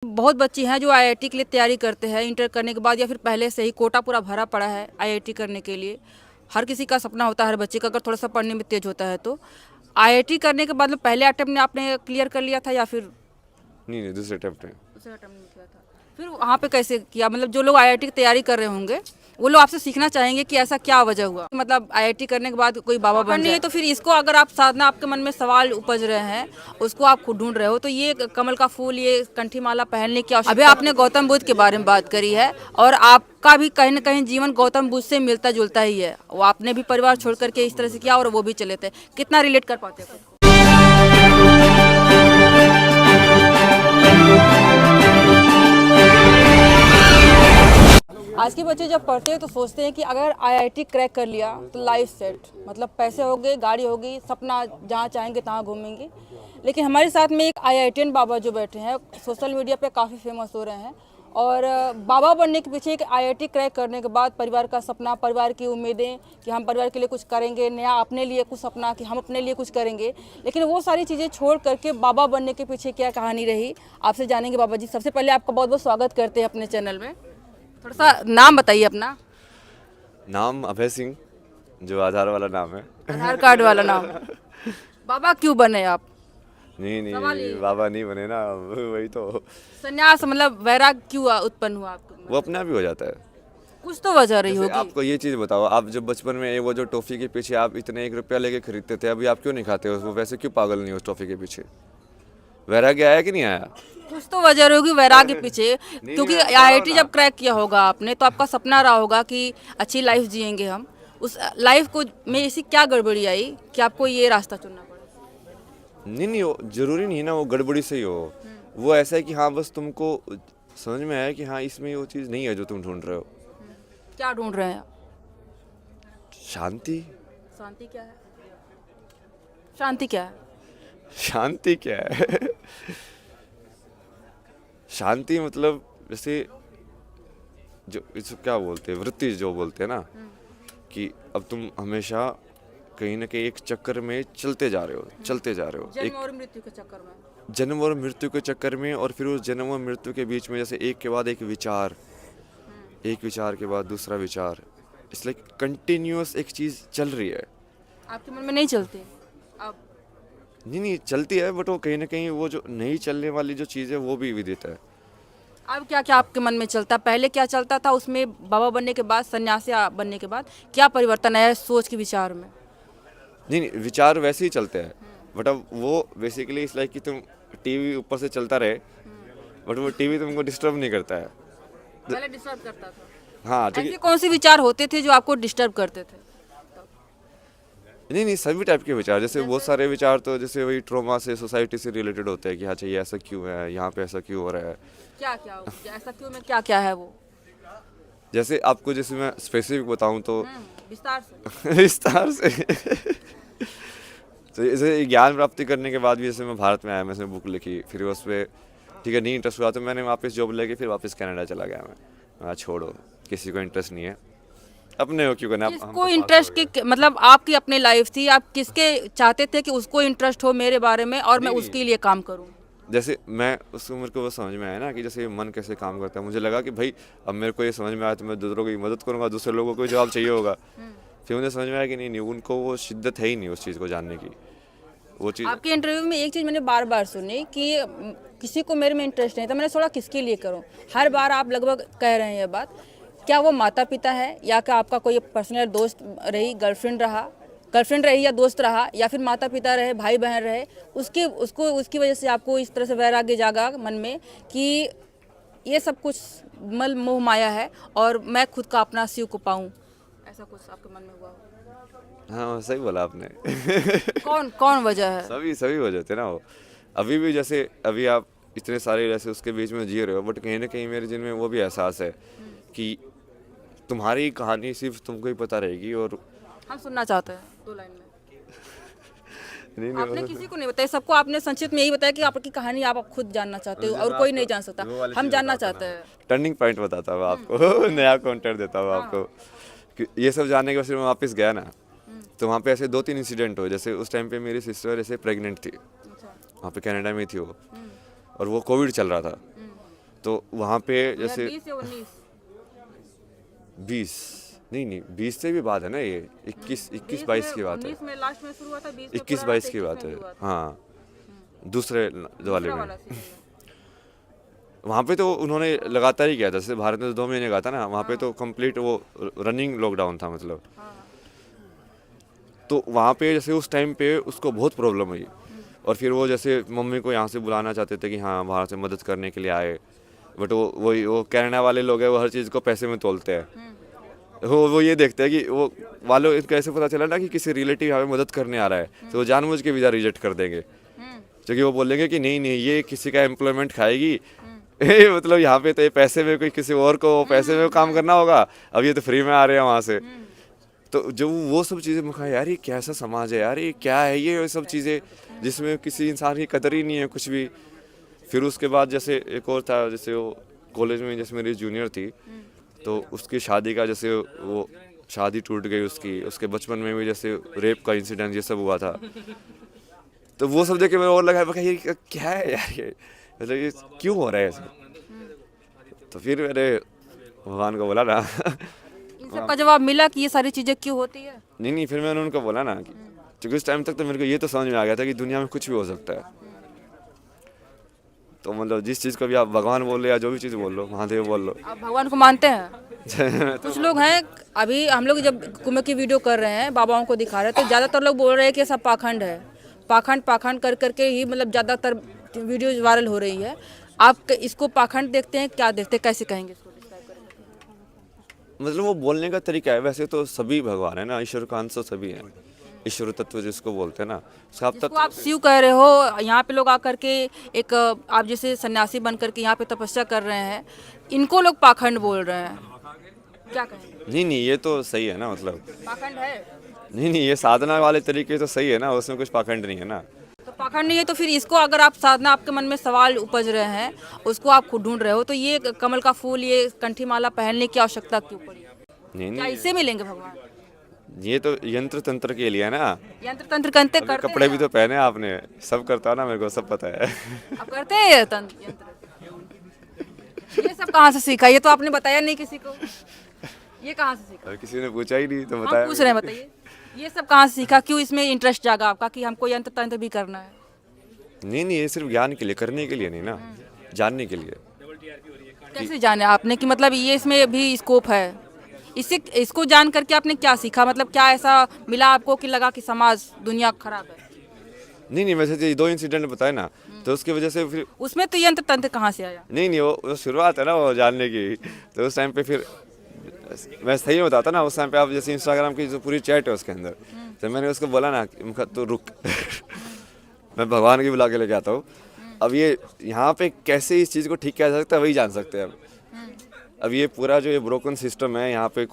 बहुत बच्चे हैं जो आईआईटी के लिए तैयारी करते हैं इंटर करने के बाद या फिर पहले से ही कोटा पूरा भरा पड़ा है आईआईटी करने के लिए। हर किसी का सपना होता है, हर बच्चे का, अगर थोड़ा सा पढ़ने में तेज होता है तो। आईआईटी करने के बाद में पहले अटेम्प्ट में आपने क्लियर कर लिया था या फिर नहीं नहीं, दूसरे अटेम्प्ट में। दूसरे अटेम्प्ट में किया था? फिर वहाँ पे कैसे किया? मतलब जो लोग आईआईटी की तैयारी कर रहे होंगे वो लोग आपसे सीखना चाहेंगे कि ऐसा क्या वजह हुआ, मतलब आईआईटी करने के बाद कोई बाबा बन जाए। तो फिर इसको अगर आप साधना, आपके मन में सवाल उपज रहे हैं, उसको आप खुद ढूंढ रहे हो, तो ये कमल का फूल, ये कंठी माला पहनने की आवश्यकता। अभी आपने गौतम बुद्ध के बारे में बात करी है और आपका भी कहीं ना कहीं जीवन गौतम बुद्ध से मिलता जुलता ही है। वो आपने भी परिवार छोड़ करके इस तरह से किया और वो भी चले थे। कितना रिलेट कर पाते हैं? आज के बच्चे जब पढ़ते हैं तो सोचते हैं कि अगर आईआईटी क्रैक कर लिया तो लाइफ सेट, मतलब पैसे हो गए, गाड़ी होगी, सपना जहाँ चाहेंगे तहाँ घूमेंगे। लेकिन हमारे साथ में एक आईआईटीएन बाबा जो बैठे हैं, सोशल मीडिया पे काफ़ी फेमस हो रहे हैं। और बाबा बनने के पीछे एक आईआईटी क्रैक करने के बाद परिवार का सपना, परिवार की उम्मीदें कि हम परिवार के लिए कुछ करेंगे, नया अपने लिए कुछ सपना कि हम अपने लिए कुछ करेंगे। लेकिन वो सारी चीज़ें छोड़ करके बाबा बनने के पीछे क्या कहानी रही, आपसे जानेंगे। बाबा जी, सबसे पहले आपका बहुत बहुत स्वागत करते हैं अपने चैनल में। थोड़ा सा नाम बताइए अपना। नाम अभय सिंह, जो आधार वाला नाम है। आधार कार्ड वाला नाम। बाबा क्यों बने आप? नहीं सवाल यही नहीं, है। बाबा नहीं बने ना, वही तो। संन्यास मतलब वैराग क्यों उत्पन्न हुआ आपको? वो अपने आप ही हो जाता है। कुछ तो वजह रही जैसे होगी। आपको ये चीज़ बताओ, आप जब बचपन में वो जो टॉफ़ी के पीछे आप इतने 1 रुपया लेके खरीदते थे, अभी आप क्यों नहीं खाते हो वो? वैसे क्यों पागल नहीं हो उस टॉफ़ी के पीछे? वैराग्य आया कि नहीं आया? कुछ तो वजह रही होगी वैराग के पीछे, क्योंकि मैं बता रहा हूँ आईआईटी ना। जब क्रैक किया होगा आपने तो आपका सपना रहा होगा कि अच्छी लाइफ जिएंगे हम। उस लाइफ को में ऐसी क्या गड़बड़ी आई कि आपको ये रास्ता चुनना पड़ा? नहीं नहीं, वो जरूरी नहीं ना वो गड़बड़ी से ही हो। वो ऐसा है कि हाँ, बस तुमको समझ में आया कि हाँ, इसमें वो चीज़ नहीं है जो तुम ढूंढ रहे हो। क्या ढूंढ रहे हैं? शांति। शांति क्या है? शांति क्या है? शांति क्या है? शांति मतलब जैसे जो इसको क्या बोलते हैं, वृत्ति जो बोलते हैं ना, कि अब तुम हमेशा कहीं ना कहीं एक चक्कर में चलते जा रहे हो, चलते जा रहे हो, जन्म एक और मृत्यु के चक्कर में। जन्म और मृत्यु के चक्कर में। और फिर उस जन्म और मृत्यु के बीच में जैसे एक के बाद एक विचार, एक विचार के बाद दूसरा विचार, इसलिए कंटिन्यूअस एक चीज़ चल रही है। आपके मन में नहीं चलते आप? नहीं नहीं, चलती है, बट वो कहीं ना कहीं वो जो नहीं चलने वाली जो चीज़ है वो भी विदित है। अब क्या क्या आपके मन में चलता? पहले क्या चलता था उसमें, बाबा बनने के बाद, सन्यासी बनने के बाद क्या परिवर्तन आया सोच के विचार में? नहीं नहीं, विचार वैसे ही चलते हैं, बट अब वो बेसिकली इस लाइक कि तुम टीवी ऊपर से चलता रहे, बट वो टीवी तुमको डिस्टर्ब नहीं करता है। पहले डिस्टर्ब करता था। हाँ, तो ऐसे कौन से विचार होते थे जो आपको डिस्टर्ब करते थे? नहीं नहीं, सभी टाइप के विचार, जैसे बहुत सारे विचार तो जैसे वही ट्रॉमा से, सोसाइटी से रिलेटेड होते हैं कि हाँ चाहिए, ऐसा क्यों है, यहाँ पे ऐसा क्यों हो रहा है। क्या क्या ऐसा क्यों में क्या क्या है वो? जैसे आपको जैसे मैं स्पेसिफिक बताऊँ तो विस्तार से। विस्तार से। तो जैसे ज्ञान प्राप्ति करने के बाद भी जैसे मैं भारत में आया, मैं इसमें बुक लिखी, फिर उस पर ठीक है नहीं इंटरेस्ट हुआ तो मैंने वापस जॉब लेके फिर वापस कनाडा चला गया। मैं छोड़ो, किसी को इंटरेस्ट नहीं है, अपने हो क्यों करना। किसको इंटरेस्ट की, मतलब आपकी अपनी लाइफ थी, आप किसके चाहते थे कि उसको इंटरेस्ट हो मेरे बारे में और मैं उसके लिए काम करूं? जैसे मैं उस उम्र को वो समझ में आया ना कि जैसे मन कैसे काम करता है, मुझे लगा कि भाई अब मेरे को ये समझ में आया तो मैं दूसरों की मदद करूंगा, दूसरे लोगों को जवाब चाहिए होगा। फिर मुझे समझ में आया कि नहीं नहीं, उनको वो शिद्दत है ही नहीं उस चीज़ को जानने की, वो चीज़। आपके इंटरव्यू में एक चीज़ मैंने बार बार सुनी कि किसी को मेरे में इंटरेस्ट नहीं था। मैंने सोचा किसके लिए करूं? हर बार आप लगभग कह रहे हैं ये बात। क्या वो माता पिता है या क्या आपका कोई पर्सनल दोस्त रही, गर्लफ्रेंड रही या दोस्त रहा, या फिर माता पिता रहे, भाई बहन रहे, उसकी वजह से आपको इस तरह से वैराग्य जागा मन में कि ये सब कुछ मल मोह माया है और मैं खुद का अपना शिव को पाऊँ? ऐसा कुछ आपके मन में हुआ? हाँ, सही बोला आपने। कौन कौन वजह है? सभी सभी हो जाते ना वो। अभी भी जैसे अभी आप इतने सारे जैसे उसके बीच में जी रहे हो, बट कहीं ना कहीं मेरे जिन में वो भी एहसास है कि तुम्हारी कहानी सिर्फ तुमको ही पता रहेगी। और हम सुनना चाहते हैं 2 लाइन में। नहीं आपने किसी को नहीं बताया, सबको आपने संक्षिप्त में यही बताया कि आपकी कहानी आप खुद जानना चाहते हो और कोई नहीं जान सकता, हम जानना चाहते हैं। टर्निंग पॉइंट बताता हूँ आपको। नया कॉन्टेंट देता हूँ आपको कि ये सब जानने के बाद फिर मैं वापस गया ना, तो वहाँ पे ऐसे 2-3 इंसिडेंट हुए। जैसे उस टाइम पे मेरी सिस्टर ऐसे प्रेग्नेंट थी, वहाँ पे कनाडा में थी वो, और वो कोविड चल रहा था। तो वहाँ पे जैसे 20 या 19? 20 नहीं 20 से भी बात है ना, ये 21-22 की बात है, 19 में लास्ट में शुरू हुआ था, 20 में 21-22 की बात है। हाँ, दूसरे वाले में। वहाँ पे तो उन्होंने लगातार ही किया था, जैसे भारत में तो 2 महीने का था ना, वहाँ पे तो कंप्लीट वो रनिंग लॉकडाउन था मतलब। तो वहाँ पे जैसे उस टाइम पे उसको बहुत प्रॉब्लम हुई, और फिर वो जैसे मम्मी को यहाँ से बुलाना चाहते थे कि हाँ बाहर से मदद करने के लिए आए, बट वो कनाडा वाले लोग हैं, वो हर चीज़ को पैसे में तोलते हैं। वो ये देखते हैं कि वो वालों इनको ऐसे पता चला ना कि किसी रिलेटिव यहाँ पे मदद करने आ रहा है, तो वो जानबूझ के वीज़ा रिजेक्ट कर देंगे, क्योंकि वो बोलेंगे कि नहीं ये किसी का एम्प्लॉयमेंट खाएगी। मतलब यहाँ पे तो ये पैसे में कोई किसी और को पैसे में काम करना होगा, अब ये तो फ्री में आ रहे हैं वहाँ से। तो जो वो सब चीज़ें मुझे कहा यार ये कैसा समाज है यार, ये क्या है ये सब चीज़ें जिसमें किसी इंसान की कदर ही नहीं है कुछ भी। फिर उसके बाद जैसे एक और था, जैसे वो कॉलेज में जैसे मेरी जूनियर थी, तो उसकी शादी का जैसे वो शादी टूट गई उसकी, उसके बचपन में भी जैसे रेप का इंसिडेंट ये सब हुआ था। तो वो सब देख के मेरे और लगा ये क्या है यार, ये मतलब ये क्यों हो रहा है ऐसा। तो फिर मैंने भगवान को बोला ना इन सब का जवाब मिला कि ये सारी चीज़ें क्यों होती है? नहीं फिर मैंने उनको बोला ना कि क्योंकि उस टाइम तक तो मेरे को ये तो समझ में आ गया था कि दुनिया में कुछ भी हो सकता है। तो मतलब जिस चीज़ को भी आप भगवान बोल लो या जो भी चीज़ बोल लो, महादेव बोल लो। आप भगवान को मानते हैं? कुछ लोग हैं, अभी हम लोग जब कुंभ की वीडियो कर रहे हैं, बाबाओं को दिखा रहे हैं, तो ज़्यादातर लोग बोल रहे हैं कि सब पाखंड है, पाखंड कर करके ही मतलब ज़्यादातर वीडियो वायरल हो रही है। आप इसको पाखंड देखते हैं, क्या देखते हैं, कैसे कहेंगे इसको डिस्क्राइब करेंगे? मतलब वो बोलने का तरीका है, वैसे तो सभी भगवान है ना, ईश्वर का अंश तो सभी है, ईश्वर तत्व जिसको बोलते हैं ना, उसका जिसको आप शिव कह रहे हो, यहाँ पे लोग आकर के एक आप जैसे सन्यासी बन करके यहाँ पे तपस्या कर रहे हैं, इनको लोग पाखंड बोल रहे हैं, क्या कहेंगे? नहीं ये तो सही है ना, मतलब पाखंड है? नहीं ये साधना वाले तरीके तो सही है ना, उसमें कुछ पाखंड नहीं है ना। तो पाखंड नहीं है तो फिर इसको अगर आप साधना, आपके मन में सवाल उपज रहे हैं, उसको आप खुद ढूंढ रहे हो, तो ये कमल का फूल, ये कंठी माला पहनने की आवश्यकता क्यों पड़ी? क्या नहीं इससे मिलेंगे भगवान? ये तो यंत्र तंत्र के लिए है ना, यंत्र तंत्र करते अभी करते कपड़े भी तो पहने आपने, सब करता है ना, मेरे को सब पता है। आप करते हैं ये यंत्र? ये सब कहाँ से सीखा? ये तो आपने बताया नहीं किसी को, ये कहाँ से सीखा? और किसी ने पूछा ही नहीं तो हम बताया। पूछ रहे हैं, बताइए ये सब कहाँ से सीखा, क्यों इसमें इंटरेस्ट जागा आपका कि हमको यंत्र तंत्र भी करना है? नहीं ये सिर्फ ज्ञान के लिए, करने के लिए नहीं ना, जानने के लिए। कैसे जाने आपने कि मतलब ये इसमें भी स्कोप है? इसको जान करके आपने क्या सीखा, मतलब क्या ऐसा मिला आपको कि लगा कि समाज दुनिया खराब है? नहीं वैसे तो ये 2 इंसिडेंट बताए ना, तो उसकी वजह से फिर उसमें तो यंत्र तंत्र कहाँ से आया? नहीं वो शुरुआत है ना वो जानने की। तो उस टाइम पे फिर मैं सही में बताता ना, उस टाइम पे आप जैसे इंस्टाग्राम की जो पूरी चैट है उसके अंदर, तो मैंने उसको बोला ना कि तो रुक मैं भगवान की बुला के लेके आता हूँ। अब ये यहाँ पे कैसे इस चीज़ को ठीक किया जा सकता है वही जान सकते हैं अब ये पूरा जो ये ब्रोकन सिस्टम है यहाँ पे कोई